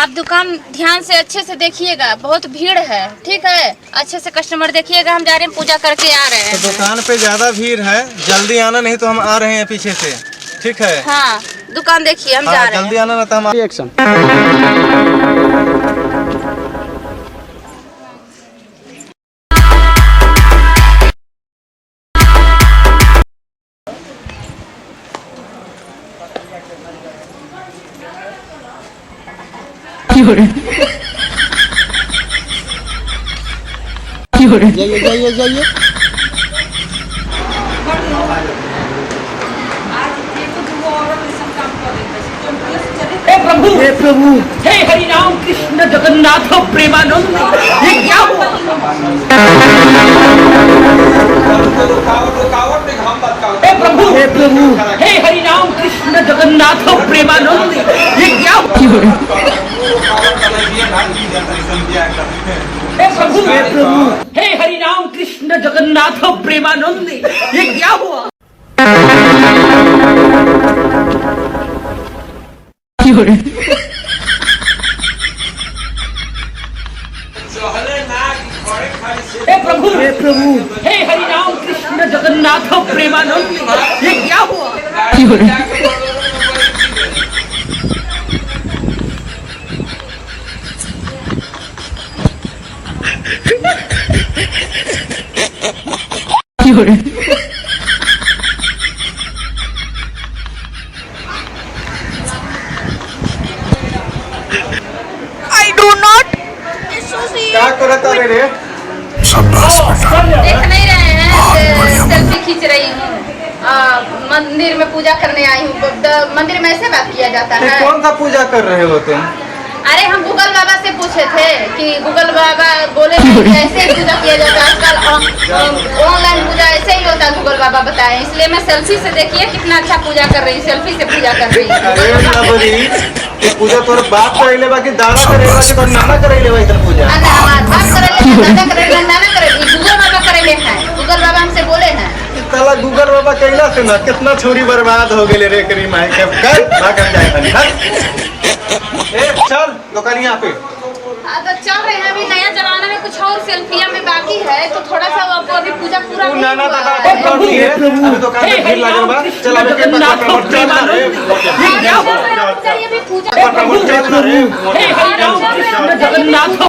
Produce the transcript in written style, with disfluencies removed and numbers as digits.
आप दुकान ध्यान से अच्छे से देखिएगा, बहुत भीड़ है, ठीक है। अच्छे से कस्टमर देखिएगा, हम जा रहे हैं पूजा करके आ रहे हैं। तो दुकान पे ज्यादा भीड़ है, जल्दी आना नहीं तो हम आ रहे हैं पीछे से, ठीक है। हाँ दुकान देखिए, हम जा रहे हैं। जल्दी आना ना तो हम एक्शन। जाइए जाइए जाइए। हे प्रभु, हे हरि राम कृष्ण जगन्नाथ प्रेमानंद, ये क्या हुआ? हे प्रभु, हे हरि राम कृष्ण जगन्नाथ प्रेमानंद, ये क्या हुआ? हे प्रभु, हे हरि राम कृष्ण जगन्नाथ प्रेमानंद, ये क्या हुआ? हे प्रभु, हे हरि राम कृष्ण जगन्नाथ प्रेमानंद, ये क्या हुआ? क्या करता रे? देख नहीं रहे हैं, सेल्फी खींच रही हूँ। मंदिर में पूजा करने आई हूँ। मंदिर में ऐसे बात किया जाता है? कौन सा पूजा कर रहे हो तुम? अरे हम गूगल बाबा से पूछे थे कि गूगल बाबा बोले कि ऐसे ही पूजा किया जाता है, आजकल ऑनलाइन पूजा ऐसे ही होता है, गूगल बाबा बताए। इसलिए मैं सेल्फी से देखिए कितना अच्छा पूजा कर रही हूँ, सेल्फी से पूजा कर रही हूँ। पूजा तोर बाप करेले बाकी दादा करेले बाकी तोर नाना करेले बाकी तोर पूजा। हमारे बाप करेले, दादा करेले, नाना करेले, गूगल बाबा करेले हैं। गूगल बाबा हमसे बोले हैं। साला गूगल बाबा कहला से ना कितना छोरी बर्बाद हो गए रे करी माई के कर भागन जाए। ए चल दुकानिया पे। तो चल रहे हैं, अभी नया जमाना में कुछ और सेल्फिया में बाकी है, तो थोड़ा सा आपको अभी पूजा पूरा नहीं नाना हुआ दादा है। अभी दुकान पे भीड़ लगल बा। चल अबे के जगन्नाथ प्रेमानंद, ये क्या हुआ? चलिए अभी पूजा हे हरि राम कृष्ण जगन्नाथ